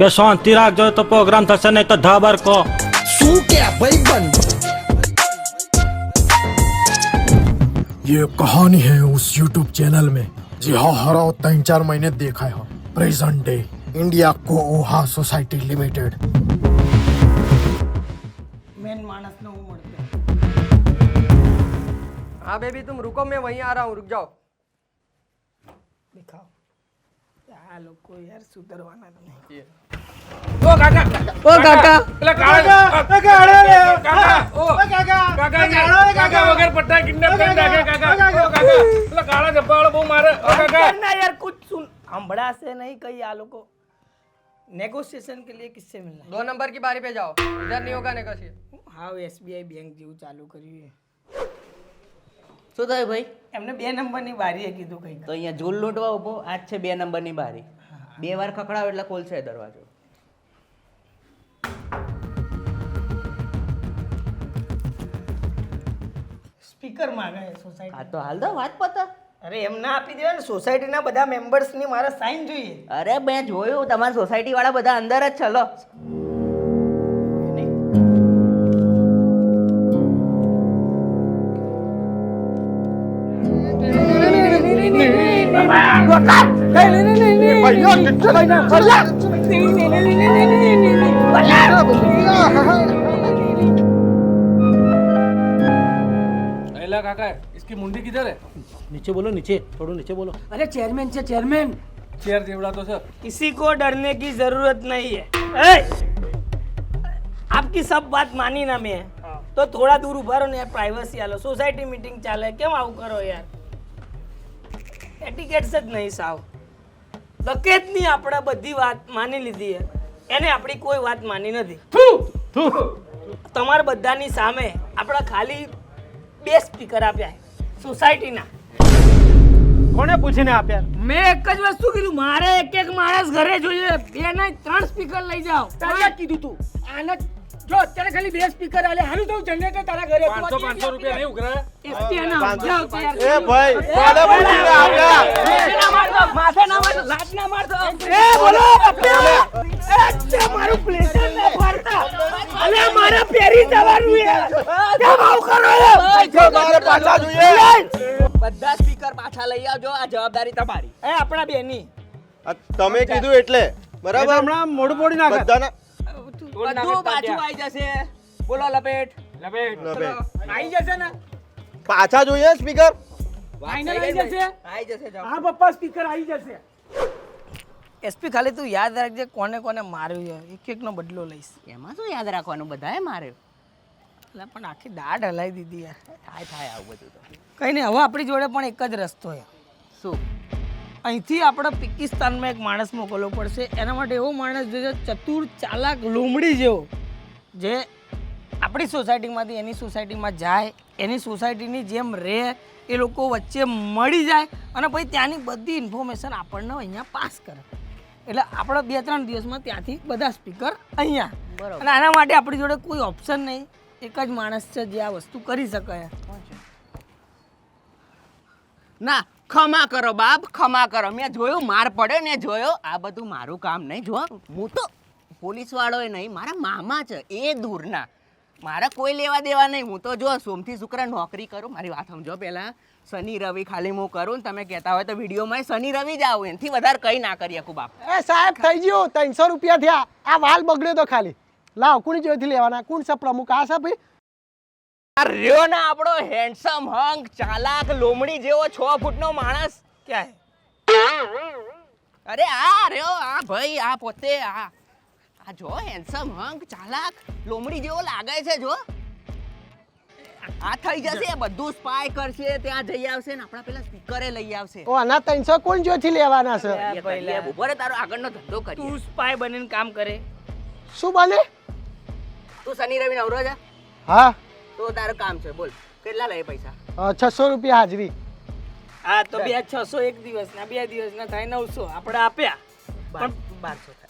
કે શાંતિ રાખજો તો પ્રોગ્રામ થશે નહીં તો ધાબર કો શું કે ભાઈ બંધ ये कहानी है उस YouTube चैनल में जी हाँ हरा 3-4 महीने देखा है प्रेजेंट डे इंडिया को ओहा सोसाइटी लिमिटेड मेन मानस ने उमड़ते हाँ बेबी तुम रुको मैं वहीं आ रहा हूँ रुक जाओ दिखाओ આ લોકો યાર સુધરવાના જ નહીં ओ काका पेला काका काका वगैरह पट्टा किडनैप कर डाके काका ओ काका पेला काला जब्बा वाला बहु मारे ओ काका ना यार कुछ सुन हंबड़ा से नहीं कही आ लोग नेगोशिएशन के लिए किससे मिलना 2 नंबर की बारी पे जाओ इधर नहीं होगा नेगोशिएट हाउ एसबीआई बैंक જેવું ચાલુ કર્યું છે શું થયું ભાઈ? એમને 2 નંબરની બારીએ કીધું કઈ તો અહીંયા ઝૂલ લૂંટવા ઉભો આજ છે 2 નંબરની બારી. 2 વાર ખખડાવ એટલે ખોલશે દરવાજો. સ્પીકર માંગે છે સોસાયટી આ તો હાલ દો વાત પતા. અરે એમ ના આપી દેવા ને સોસાયટીના બધા મેમ્બર્સની મારા સાઈન જોઈએ અરે મેં જોયું તમારી સોસાયટી વાળા બધા અંદર જ છે. લો एला काका इसकी मुंडी किधर है નીચે બોલો નીચે થોડું નીચે બોલો अरे चेयरमैन से चेयरमैन चेयर जेवड़ा तो सर किसी को डरने की जरूरत नहीं है आपकी सब बात मानी ना मैं तो थोड़ा दूर उभा रहो ने यार प्राइवेसी आलो सोसाइटी मीटिंग चाले કેમ આવું કરો યાર એટિકેટ્સ જ નહીં સાવ દકેતની આપણે બધી વાત માની લીધી છે એને આપણી કોઈ વાત માની નથી તમારા બધાની સામે આપણે ખાલી 2 સ્પીકર આપ્યા છે સોસાયટીના કોને પૂછીને આપ્યા મેં એક જ વસ્તુ કીધું મારે એક માણસ ઘરે જોઈએ 2 નહીં 3 સ્પીકર લઈ જાઓ તારે કીધું તું આને જો અત્યારે ખાલી 2 સ્પીકર આલે હાલું તો જનરેટર તારા ઘરે 500 रुपया नहीं उगरा એફટી ના જાઓ તૈયાર એ ભાઈ કોને પૂછીને આપ્યા માથે ના મારતો લાત ના મારતો એ બોલો એ મારું પ્લેસર ને ફરતા અલે મારા પેરી જવાનું છે કેમ આવું કરો મારે પાછા જોઈએ બધા સ્પીકર પાછા લઈ આવજો. આ જવાબદારી તમારી. એ આપણા બેની તમે કીધું એટલે બરાબર હમણાં મોઢું પોડી નાખે બધાના બધું પાછું આવી જશે. બોલો લપેટ. આવી જશે ને પાછા જોઈએ સ્પીકર ફાઇનલ આવી જશે આવી જશે જાઓ. હા પપ્પા સ્પીકર આવી જશે એસપી ખાલી તું યાદ રાખજે કોને કોને માર્યું છે એક નો બદલો લઈશ એમાં શું યાદ રાખવાનું? બધાએ માર્યો. એટલે પણ આખી દાઢ હલાવી દીધી યાર થાય આવું બધું તો. કઈ નહીં હવે આપણી જોડે પણ એક જ રસ્તો છે શું? અહીંથી આપણે પાકિસ્તાનમાં એક માણસ મોકલવો પડશે એના માટે એવો માણસ જોઈએ ચતુર ચાલાક લોમડી જેવો જે આપણી સોસાયટીમાંથી એની સોસાયટીમાં જાય એની સોસાયટીની જેમ રહે એ લોકો વચ્ચે મળી જાય અને પછી ત્યાંની બધી ઇન્ફોર્મેશન આપણને અહીંયા પાસ કરે એટલે આપણે 2-3 દિવસમાં ત્યાંથી બધા સ્પીકર અહીંયા બરાબર. અને આના માટે આપણી જોડે કોઈ ઓપ્શન નહીં એક જ માણસ છે જે આ વસ્તુ કરી શકે ના ખમા કરો બાપ, ખમા કરો. મેં જોયું માર પડ્યો ને જોયો. આ બધું મારું કામ નહીં. જો હું તો પોલીસ વાળો નહીં, મારા મામા છે એ દૂરના. મારા કોઈ લેવા દેવા નહીં. હું તો જો સોમથી શુક્ર નોકરી કરું. મારી વાત સમજો પહેલાં. શનિ રવિ ખાલી હું કરું ને તમે કહેતા હોય તો વિડીયોમાં શનિ રવિ જ આવું. એનાથી વધારે કંઈ ના કરી શકું બાપ. એ સાહેબ થઈ ગયું 300 રૂપિયા થયા. આ વાલ બગડ્યો તો ખાલી. લાવ કોની જોઈથી લેવાના? કોણ છે પ્રમુખ? આ છે ભાઈ આ રહ્યો ને આપણો હેન્ડસમ હંક ચાલાક લોમડી જેવો 6 ફૂટનો માણસ. ક્યાં અરે આ રહ્યો આ ભાઈ આ પોતે આ જો હેન્ડસમ હંક ચાલાક લોમડી જેવો લાગે છે. જો આ થઈ જશે બધું સ્પાય કરશે ત્યાં જઈ આવશે ને આપણા પેલા સ્પીકરે લઈ આવશે. ઓ આના 300 કોણ જોઈથી લેવાના છે? ઉભો રે તારો આગળનો ધંધો કરીએ. તું સ્પાય બનીને કામ કરે શું બને? તું શનિ રવિ નવરો છે હા તો તારું કામ છે. બોલ કેટલા લઈ પૈસા? 600 રૂપિયા હાજરી. હા તો 600 એક દિવસના 2 દિવસના થાય 900 આપણે આપ્યા પણ 1200 થાય.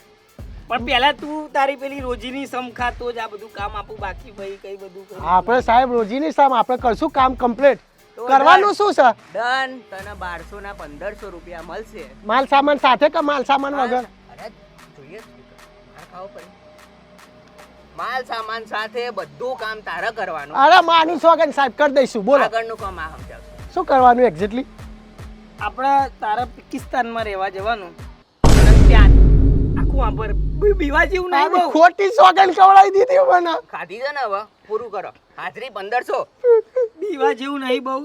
પણ પહેલા તું તારી પેલી રોજીની સમખા તો જ આ બધું કામ આપું બાકી ભાઈ કઈ બધું કરું આપણે સાહેબ રોજીની સામ આપણે કરશું કામ કમ્પ્લીટ. તો કરવાનું શું છે? ડન. તને 1200 ના 1500 રૂપિયા મળશે. માલ સામાન સાથે કે માલ સામાન વગર? અરે જોઈએ આવો ભાઈ. માલ સામાન સાથે બધું કામ તારે કરવાનું. અરે માની સોગન સાહેબ કરી દઈશું બોલો આગળનું કામ આ સમજાવશે. શું કરવાનું એક્ઝેક્ટલી આપણે તારા પાકિસ્તાનમાં રહેવા જવાનું અને ત્યાં આખું આંબર બીવા જેવું નહીં બહુ ખોટી સોગન કવડાવી દીધી મને ખાધી છે ને હવે પૂરું કરો. હાજરી 1500. બીવા જેવું નહીં બહુ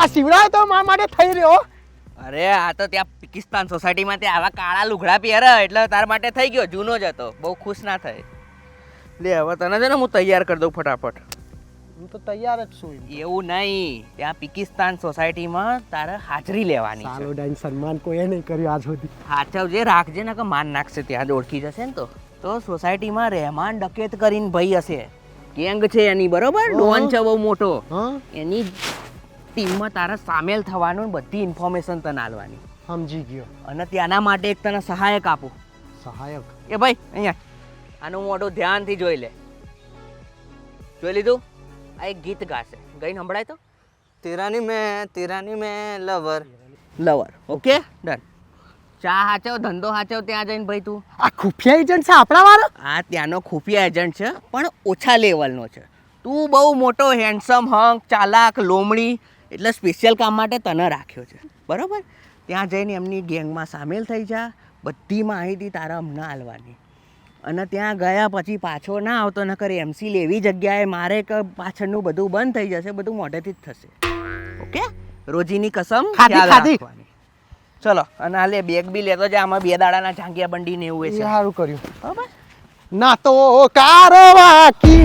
આ શિવરાય તો મારા માટે થઈ રહ્યો અરે આ તો ત્યાં પાકિસ્તાન સોસાયટીમાં ત્યાં આવા કાળા લુગડા પહેરે એટલે તાર માટે થઈ ગયો. જૂનો જ હતો, બહુ ખુશ ના થાય. લે હવે તને છે ને હું તૈયાર કરી દઉં ફટાફટ. હું તો તૈયાર જ છું એવું નહીં, ત્યાં પાકિસ્તાન સોસાયટીમાં તારે હાજરી લેવાની છે. સાલો ડાઈન સન્માન કોઈએ નહીં કર્યું આજ સુધી હાચવજે, રાખજે ને કે માન નાખશે, ત્યાં જ ઓળખી જશે ને. તો સોસાયટીમાં રહેમાન ડકેત કરીને ભાઈ હશે, ગેંગ છે એની, બરોબર? ડોન છે બહુ મોટો. હા એની ટીમમાં તારે સામેલ થવાનું ને બધી ઇન્ફોર્મેશન તને આલવાની. સમજી ગયો અને ત્યાંના માટે એક તને સહાયક આપું. સહાયક એ ભાઈ અહીંયા આનું મોઢું ધ્યાનથી જોઈ લે. જોઈ લીધું? આ એક ગીત ગાશે, ગઈને સંભળાય તો. તેરાની મેં લવર. Okay done. ચા હાચવ, ધંધો હાચવ ત્યાં જઈને ભાઈ તું. આ ખુફિયા એજન્ટ છે આપણા વાળો આ ત્યાંનો ખુફિયા એજન્ટ છે પણ ઓછા લેવલનો છે. તું બહુ મોટો હેન્ડસમ હંક, ચાલાક, લોમડી, એટલે સ્પેશિયલ કામ માટે તને રાખ્યો છે, બરાબર? ત્યાં જઈને એમની ગેંગમાં સામેલ થઈ જા. બધી માહિતી તારા અમને આલવાની. અને ત્યાં ગયા પછી પાછો ના આવતો, નકર એમસી લેવી જગ્યાએ મારે કે પાછળનું બધું બંધ થઈ જશે, બધું મોઢેથી જ થશે. ઓકે? રોજીની કસમ ખ્યાલ રાખવાની. ચલો, અને આ લે બેગ બી લેતો જા. આમાં 2 દાડાના જાંગિયા બંડી ને એવું એ છે, સારું કર્યું બરાબર? ના તો કારવાકી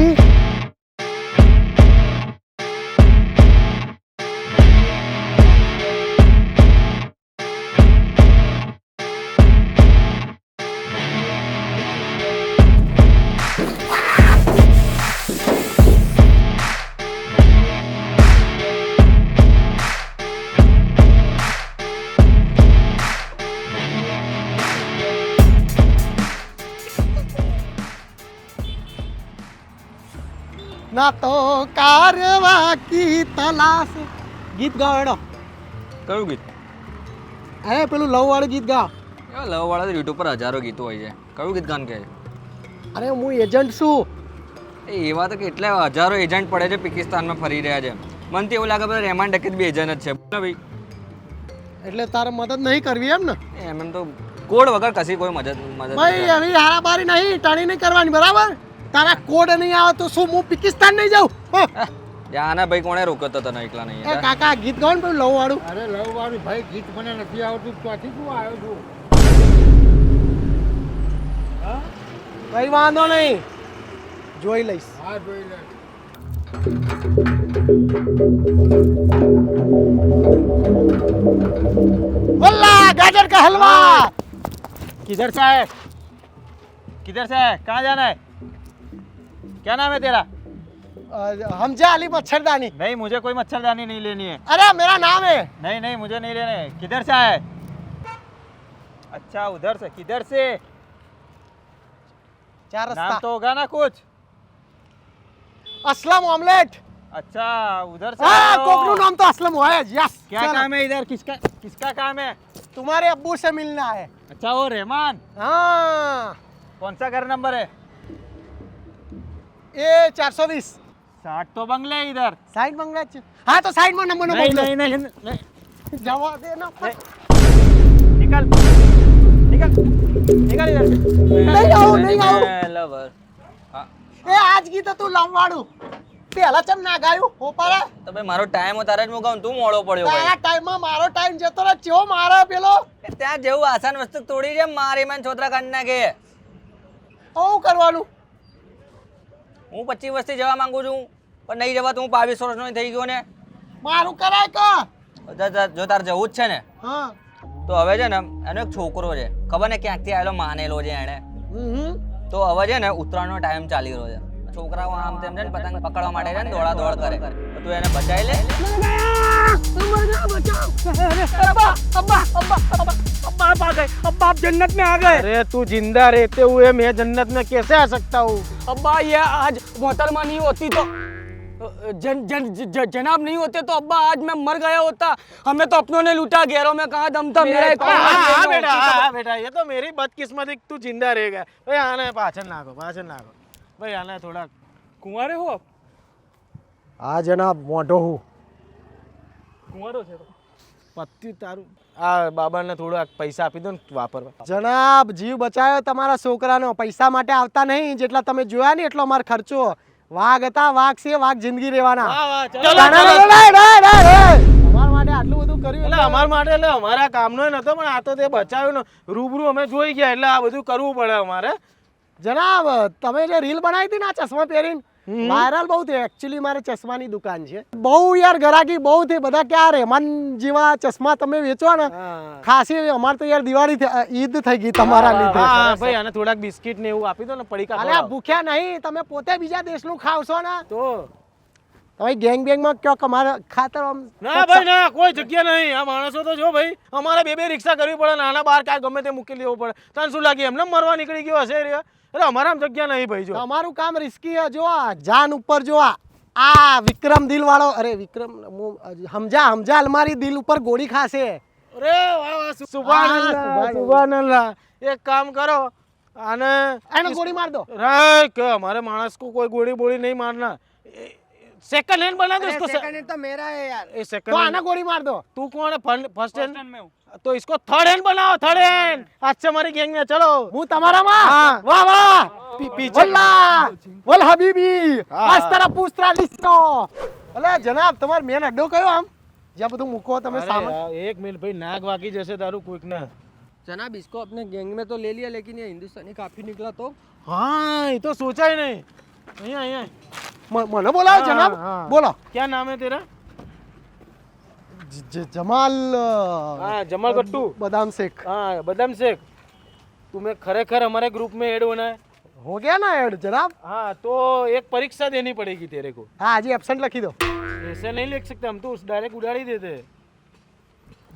ના તો કારવા કી તલાશ ગીત ગાઓ એનો કયું ગીત? અરે પેલું લવ વાળું ગીત ગાઓ એવા લવ વાળા તો યુટ્યુબ પર હજારો ગીતો હોય છે. કયું ગીત ગાન કહે? અરે હું એજન્ટ છું એવા તો કેટલા હજારો એજન્ટ પડે છે પાકિસ્તાનમાં ફરી રહ્યા છે. મને તો એવું લાગે બધા રહેમાન ડકેત બી એજન્ટ જ છે. બોલો ભાઈ, એટલે તારે મદદ નહીં કરવી એમ ને એમ તો કોડ વગર કશી કોઈ મદદ ભાઈ એવી હારાબારી નહીં, ટાણી નહીં કરવાની, બરાબર? તારા કોડ નહીં આવે તો શું હું પાકિસ્તાન નહીં જાઉં? આના ભાઈ કોણે રોક્યો તો તને એકલા નહીં? એ કાકા ગીત ગાઓ ને પેલું લવ વાળું. અરે લવ વાળું ભાઈ ગીત મને નથી આવતું, ત્યાંથી શું આવ્યો છું? કઈ વાંધો નહીં, જોઈ લઈશ. હા જોઈ લે. वल्ला गाजर का हलवा किधर से है? किधर से है? कहाँ जाना है? क्या नाम है तेरा? हमजा अली मच्छरदानी. नहीं, मुझे कोई मच्छरदानी नहीं लेनी है. अरे मेरा नाम है. नहीं नहीं, मुझे नहीं लेने. किधर से आया है? अच्छा, उधर से. किधर से? चार नाम रास्ता. तो होगा ना कुछ? असलम ऑमलेट. अच्छा, उधर से हाँ, आए हो. कोकनू नाम तो असलम हुआ है. यस. क्या काम है इधर? किसका किसका काम है? तुम्हारे अब्बू से मिलना है. अच्छा, वो रहमान. हाँ. कौन सा घर नंबर है? ये 420. 60 तो बंगले है इधर. साइड मंगला है. हाँ तो साइड में नंबर नहीं नंबर नहीं नहीं, नहीं. जवाब देना. निकल निकल निकल इधर से. नहीं आओ नहीं आओ. લવર. એ આજ ગીત હતું લંવાળું પેલા ચમ ના ગાયું હોપારા તો ભાઈ મારો ટાઈમ હોય તારે જ મુકાવું, તું મોડો પડ્યો તારા ભાઈ. ટાઈમમાં મારો ટાઈમ જતો રહે ચેવો મારે પેલો ત્યાં જેવું આસાન વસ્તુ તોડી છે મારી મને છોતરા કાઢી નાખે. હું કરવાનું હું 25 વર્ષથી જવા માંગુ છું પણ નહીં જવા, હું 22 વર્ષનો થઈ ગયો ને. મારું કરાય કા જો તારે જવું જ છે ને હા તો હવે છે ને એનો એક છોકરો છે, ખબર ને ક્યાંકથી આવેલો માનેલો છે એણે. તો હવે છે ને ઉત્તરાયણનો ટાઈમ ચાલી રહ્યો છે, છોકરાઓ આમ તેમ છે ને પતંગ પકડવા માટે છે ને દોડા દોડ કરે, તો તું એને બચાવી લે. अब्बा आप जन्नत में आ गए. अरे तू जिंदा रहते हुए मैं जन्नत में कैसे आ सकता हूँ? अब्बा ये आज मोहतरमा नहीं होती तो जनाब नहीं होते तो अब्बा आज मैं मर गया होता। हमें तो अपनों ने लूटा, गैरों में कहा दम था मेरा एक हाँ बेटा ये तो मेरी बदकिस्मती तू जिंदा रहेगा भाई आना पाचन नाखो भाई आना थोड़ा कुंवारे हो आप હા જનાબ મોઢો હું कुंवारो છે તો પત્યું તારું આ બાબાને થોડા પૈસા આપી દો ને વાપરવા જનાબ જીવ બચાવ્યો તમારા છોકરાનો પૈસા માટે આવતા નહીં જેટલા તમે જોયા ને એટલો અમારો ખર્ચો વાઘ હતા વાઘ છે વાઘ જિંદગી રહેવાના અમારા માટે આટલું બધું કર્યું એટલે અમારા માટે એટલે અમારા કામનો નતો પણ આ તો તે બચાવ્યો ને રૂબરૂ અમે જોઈ ગયા એટલે આ બધું કરવું પડે અમારે જનાબ તમે જે રીલ બનાવી હતી ને આ ચશ્મા પહેરીને વાયરલ બહુ થઈ એકચ્યુઅલી મારે ચશ્માની દુકાન છે બહુ યાર ગરાકી બહુ થઈ બધા કે આ રહેમાન જેવા ચશ્મા તમે વેચો ને ખાસી અમારે તો યાર દિવાળી ઈદ થઈ ગઈ તમારા લીધે હા ભાઈ આને થોડાક બિસ્કિટ ને એવું આપી દો ને પડીકા અરે આ ભૂખ્યા નહીં તમે પોતે બીજા દેશનું ખાવશો ને તો તમે ગેંગ બેંગમાં કયો કમારે ખાતર આમ ના ભાઈ ના કોઈ જગ્યા નહીં આ માણસો તો જો ભાઈ અમારે બે રિક્ષા કરવી પડે નાના બાર ક્યાં ગમે તે મૂકી લેવું પડે તને શું લાગે એમને મરવા નીકળી ગયો હશે રે એટલે અમારા જગ્યા નહીં ભાઈ જો તમારું કામ રિસ્કી છે જો આ જાન ઉપર જો આ વિક્રમ દિલ વાળો અરે વિક્રમ સમજા અલમારી દિલ ઉપર ગોળી ખાશે અરે વાહ વાહ સુભાનઅલ્લાહ એક કામ કરો આને એને ગોળી માર દો રે કે हमारे मानस को कोई गोली बोली नहीं मारना सेकंड हैंड बना दो इसको सेकंड हैंड तो मेरा है यार ए तो सेकंड आना गोली मार दो तू कौन है फर्स्ट हैंड तो इसको थर्ड हैंड बनाओ थर्ड हैंड अच्छा हमारी गैंग में चलो હું તમારામાં हाँ। વાહ વાહ पीछे વલ્લા વલ હબીબી આસ્તરા પૂસ્તરા લિસ્ટો અલે જનાબ તમાર મેન અડ્ડો કયો આમ જ્યાં બધું મૂકો તમે अरे સામાન यार, एक मिनट भाई नाक वाकी जैसे दारू क्विक ना जनाब इसको अपने गैंग में तो ले लिया लेकिन ये हिंदुस्तानी काफी निकला तो हाँ ये तो सोचा ही नहीं यहाँ મને બોલાવો हाँ, જનાબ हाँ। બોલો क्या नाम है तेरा જમાલ हाँ जमाल गट्टू બદામ શેખ हाँ बदाम शेख तुम्हें खरेखर हमारे ग्रुप में ऐड होना है हो गया ना ऐड जनाब हाँ तो एक परीक्षा देनी पड़ेगी तेरे को हाँ आज एब्सेंट लिखी दो ऐसे नहीं लिख सकते हम तो डायरेक्ट उड़ा ही देते हैं।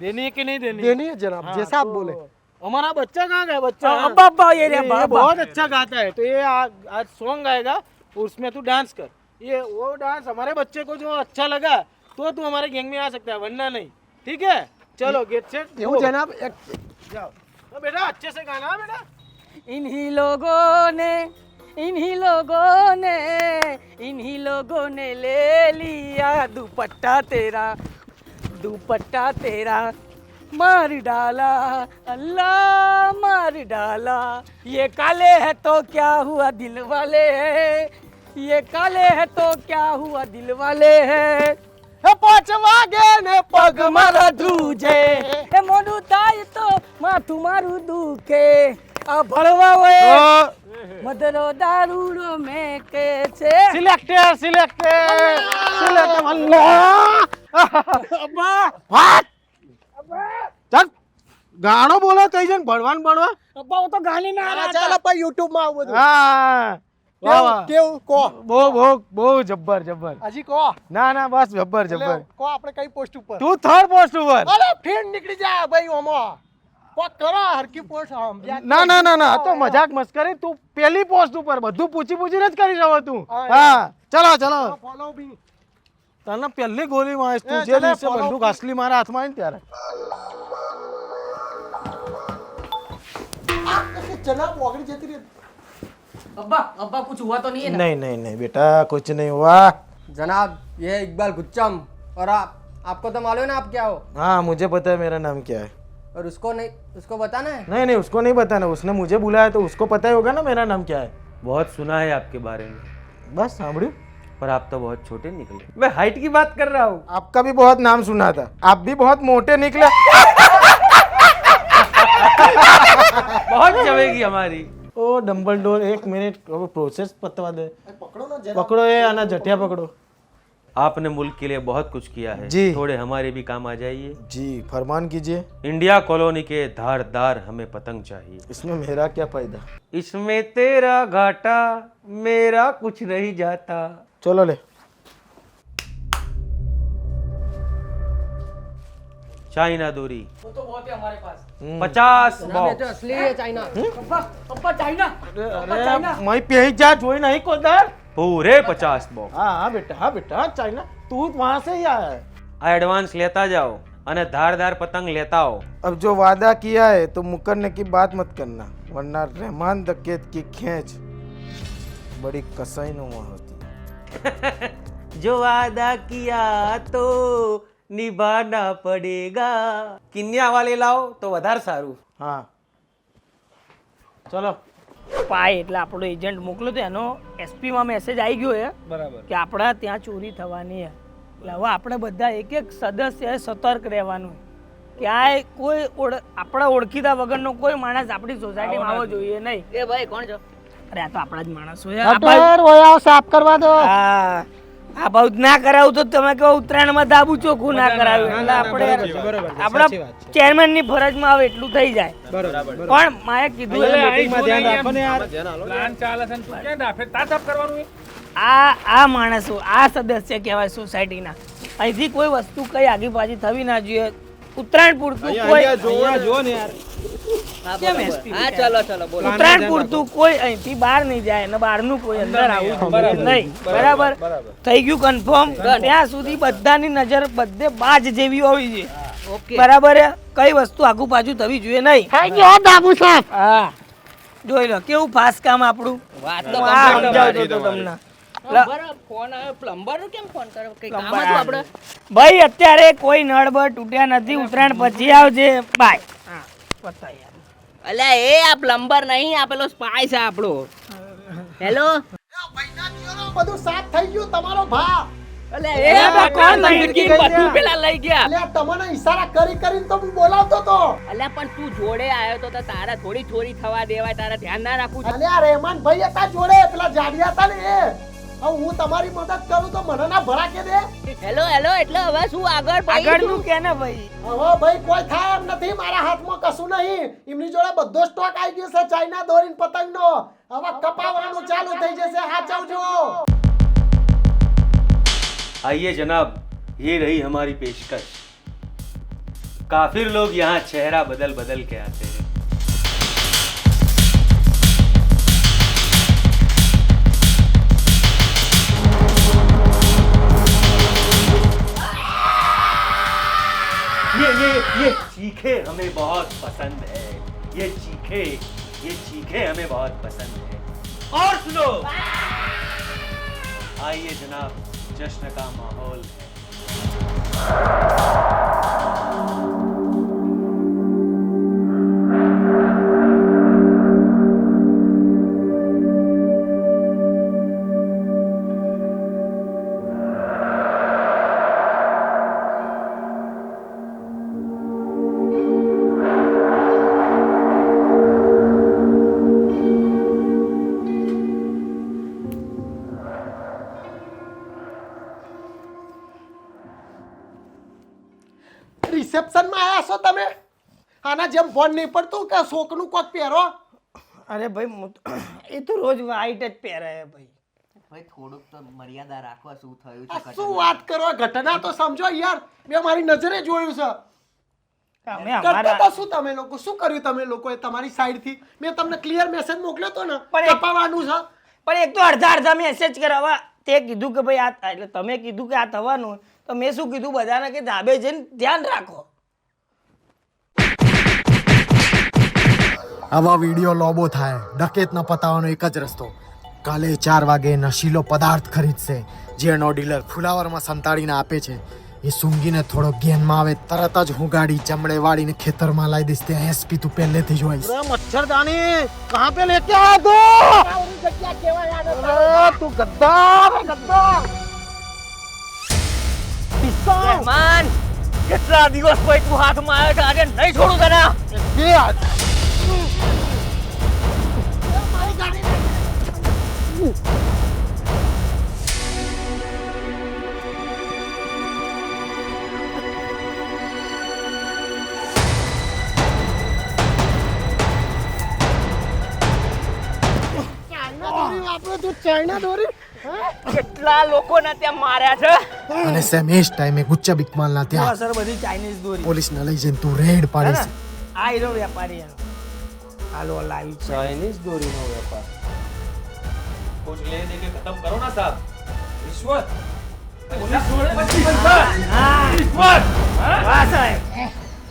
देनी है कि नहीं देनी देनी है जनाब हाँ, जैसा आप तो बोले हमारा बच्चा कहाँ गया बच्चा अब्बा अब्बा ये रे ये अब्बा अब्बा बहुत अच्छा गाता है तो ये आज सॉन्ग आएगा उसमें तू डांस कर ये वो डांस हमारे बच्चे को जो अच्छा लगा तो तू हमारे गैंग में आ सकता है वरना नहीं ठीक है चलो गेट सेट એવું જનાब એક जाओ तो बेटा अच्छे से गाना बेटा इन्हीं लोगों ने ले लिया दुपट्टा तेरा मार डाला अल्लाह मार डाला ये काले है तो क्या हुआ दिल वाले हैं ये काले है तो क्या हुआ दिल वाले हैं એ પાંચ વાગે ને પગ મારા ધ્રુજે એ મોઢું થાય તો માથું મારું દુખે આ ભળવા હોય મધરો દારૂડો મેકે છે सिलेक्टर અબ્બા चल गानो बोलो तो जन भड़वान भड़वा અબ્બા હું તો ગાલી ના આ ચાલ આપણે YouTube માં આવું બધું हाँ वाह वाह કેવું કો બહુ જબ્બર હજી કો ના ના બસ જબ્બર જબ્બર કો આપણે કઈ પોસ્ટ ઉપર તું થર્ડ પોસ્ટ ઉપર અરે ફેર નીકળી જાય ભાઈ ઓમો કોક કરો હરકી પોસ્ટ આમ ના ના ના ના આ તો મજાક મસ્કરી તું પહેલી પોસ્ટ ઉપર બધું પૂછીને જ કરી રહ્યો તું હા, હા ચલો ચલો ફોલો બી તને પહેલી ગોળી મારીશ તું એ, જે ચલે, દિવસે follow બંદૂક me. અસલી મારા હાથમાં આવી ને ત્યારે જનાબ ઓગળી જતી રહી અબ્બા અબ્બા कुछ हुआ तो नहीं है ना नहीं बेटा कुछ नहीं हुआ जनाब ये है इकबाल गुच्चम और आपको तो मालूम है ना आप क्या हो हाँ मुझे पता है मेरा नाम क्या है और उसको नहीं उसको बताना है नहीं उसको नहीं बताना उसने मुझे बुलाया तो उसको पता ही होगा ना मेरा नाम क्या है बहुत सुना है आपके बारे में बस सांभळ्યું पर आप तो बहुत छोटे निकले मैं हाइट की बात कर रहा हूँ आपका भी बहुत नाम सुना था आप भी बहुत मोटे निकले बहुत चलेगी हमारी ओ डंबल डोर एक मिनट प्रोसेस पतवा दे पकड़ो ये आना जटिया पकड़ो आपने मुल्क के लिए बहुत कुछ किया है जी। थोड़े हमारे भी काम आ जाइए जी फरमान कीजिए इंडिया कॉलोनी के धारदार हमें पतंग चाहिए इसमें मेरा क्या फायदा इसमें तेरा घाटा मेरा कुछ नहीं जाता चलो ले चाइना दूरी वो तो बहुत है हमारे पास 50 ये बॉक्स तो असली है चाइना अब्बा अब्बा चाइना अरे मैं पी जा जोई नहीं कोदर पूरे 50 बॉक्स। हाँ बेटा चाइना तू वहां से ही आया है। एडवांस लेता जाओ અને धारदार पतंग लेता आओ। अब जो वादा किया है तो मुकरने की बात मत करना, वरना रहमान दकेत की खींच बड़ी कसाईनुमा होती है। जो वादा किया तो निभाना पड़ेगा। કિન્યા વાલે લાવો તો વધારે સારું। हाँ चलो પાય એટલે આપણો એજન્ટ મોકલ્યો તો એનો એસપીમાં મેસેજ આવી ગયો છે બરાબર કે આપણા ત્યાં ચોરી થવાની છે એટલે હવે આપણે બધા એક એક સદસ્યએ સતર્ક રહેવાનું ક્યાંય કોઈ આપણા ઓળખીતા વગરનો કોઈ માણસ આપણી સોસાયટીમાં આવવો જોઈએ નહીં। એ ભાઈ કોણ છો? અરે આ તો આપણા જ માણસો છે। ગટર ઓયા સાફ કરવા દો. હા આ બહુ ના કરાવું તો તમે કહો ઉત્તરાયણમાં ધાબુ ચોખ્ખું ના કરાવ્યું એટલે આપણે આપણા ચેરમેન ની ફરજમાં આવે એટલું થઈ જાય। પણ માએ કીધું પ્લાન ચાલે છે ને તું ક્યાં ડાફે તાપ કરવાનું આ માણસો આ સદસ્ય કહેવાય સોસાયટીના અહીંથી કોઈ વસ્તુ કઈ આગી પાછી થવી ના જોઈએ। ઉત્તરાયણ પૂરતું કોઈ જો ને યાર કેમ SP? હા ચલો બોલો. ઉત્તરાયણ પૂરતું કોઈ અહીંથી બહાર નહીં જાય અને બહારનું કોઈ અંદર આવવું જોઈએ નહીં। બરાબર થઈ ગયું કન્ફર્મ? ત્યાં સુધી બધાની નજર બધે બાજ જેવી હોવી જોઈએ। ઓકે બરાબર છે? કઈ વસ્તુ આગુ પાછું થવી જોઈએ નહીં। થઈ ગયો ડાબુ સાફ. હા જોઈ લો કેવું ફાસ્ટ કામ આપણું। વાત હું આ સમજાવતો હતો તમને। પ્લમ્બર ફોન આવ્યો, પ્લમ્બર નું કેમ ફોન કર્યો? કઈ કામ હતું આપણે? ભાઈ અત્યારે કોઈ નળ બળ તૂટ્યા નથી, ઉત્તરાયણ પછી આવજે બાય। હા પતા યાર। અલ્યા એ આ પ્લમ્બર નહીં, આ પેલો સ્પાય છે આપણો। હેલો મહિના થયો બધું સાફ થઈ ગયું તમારો ભા. અલ્યા એ કોણ લઈ બધું પેલા લઈ ગયા? અલ્યા તમને ઈશારા કરીને તો હું બોલાવતો તો. અલ્યા પણ તું જોડે આવ્યો તો તારા થોડી ચોરી થવા દેવાય, તારા ધ્યાન ના રાખવું જોઈએ? અલ્યા રહેમાન ભાઈ હતા જોડે, પેલા જાડિયા હતા ને એ. હવે હું તમારી મદદ કરું તો મને ના ભડા કે દે. હેલો એટલે હવે શું આગળ આગળનું કે ને ભાઈ? હવે ભાઈ કોઈ થાય એમ નથી, મારા હાથમાં કશું નહીં. એમની જોડે બધો સ્ટોક આવી ગયો છે ચાઇના દોરીન પતંગનો. હવે કપાવવાનું ચાલુ થઈ જશે, સાચવજો। आइए जनाब, ये रही हमारी पेशकश। काफिर लोग यहाँ चेहरा बदल बदल के आते हैं। ये चीखे हमें बहुत पसंद है। ये चीखे हमें बहुत पसंद है। और सुनो, आइए जनाब, जश्न का माहौल है। રિસેપ્શન માં આયા છો તમે? આના જેમ ફોન નહીં પડતું કે શોકનું કોક પહેરો? અરે ભાઈ એ તો રોજ વાઈટ જ પહેરે ભાઈ। ભાઈ થોડુંક તો મર્યાદા રાખવા, શું થયું આ છે? શું વાત કરો, ઘટના તો સમજો યાર, મેં મારી નજરે જોયું છે। અમે કરતા અમારા તો શું તમે લોકો, શું કર્યું તમે લોકોએ તમારી સાઈડ થી? મેં તમને ક્લિયર મેસેજ મોકલ્યો તો ને પણ એ- કપાવવાનું છે। પણ એક તો અડધા મેસેજ કરાવવા, તે કીધું કે ભાઈ આ એટલે તમે કીધું કે આ થવાનું, તો મેં શું કીધું બધાને કે ધાબે જઈને ધ્યાન રાખો। આવા વિડીયો લોબો થાય, ડકેતના પતાવવાનો એક જ રસ્તો, કાલે 4 વાગે નશીલો પદાર્થ ખરીદશે જેનો ડીલર ફુલાવરમાં સંતાડીને આપે છે। એ સૂંઘીને થોડો જ્ઞાનમાં આવે તરત જ હું ગાડી ચમડે વાળીને ખેતરમાં લાવી દઈશ। ત્યાં એસપી તું પહેલેથી જ હોઈશ। अरे मच्छरदानी कहाँ पे लेके आया तू? अरे तू गद्दार है, गद्दार। રહેમાન, કેટલા દિવસ પછી તું હાથમાં આવ્યો છે, આજે નહીં છોડું તને। ये आज ચાઇના દોરી કેટલા લોકોને ત્યાં માર્યા છે। અને સેમ એ જ ટાઈમે ગુચ્ચા બિકમાલના તો ત્યાં અસર બધી ચાઇનીઝ દોરી પોલીસને લઈ જઈને તું રેડ પાડીશ। આ હીરો વેપારી એનો હાલો લાવી છે ચાઇનીઝ દોરીનો વેપાર। कुछ ले दे के खत्म करो ना साहब रिश्वत पुलिस जोड़े बच्ची बनता रिश्वत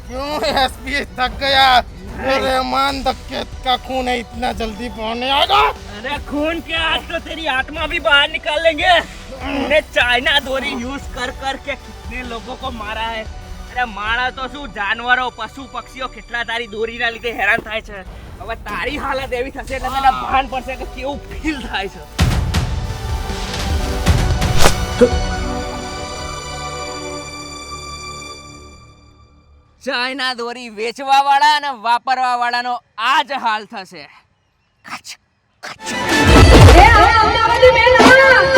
क्यों एसपी थक गया रहमान डकैत का खून है इतना जल्दी पहुंचने आएगा अरे खून के आज तो तेरी आत्मा भी बाहर निकालेंगे तूने चाइना डोरी यूज कर कर के कितने लोगों को मारा है अरे माणस तो શું જાનવરો પશુ પક્ષીઓ કેટલા તારી દોરીના લીધે હેરાન થાય છે હવે તારી હાલત એવી થશે એટલે તને ભાન પડશે કે કેવું ફીલ થાય છે ચાઇના દોરી વેચવા વાળા અને વાપરવા વાળાનો આ જ હાલ થશે અમદાવાદી બેન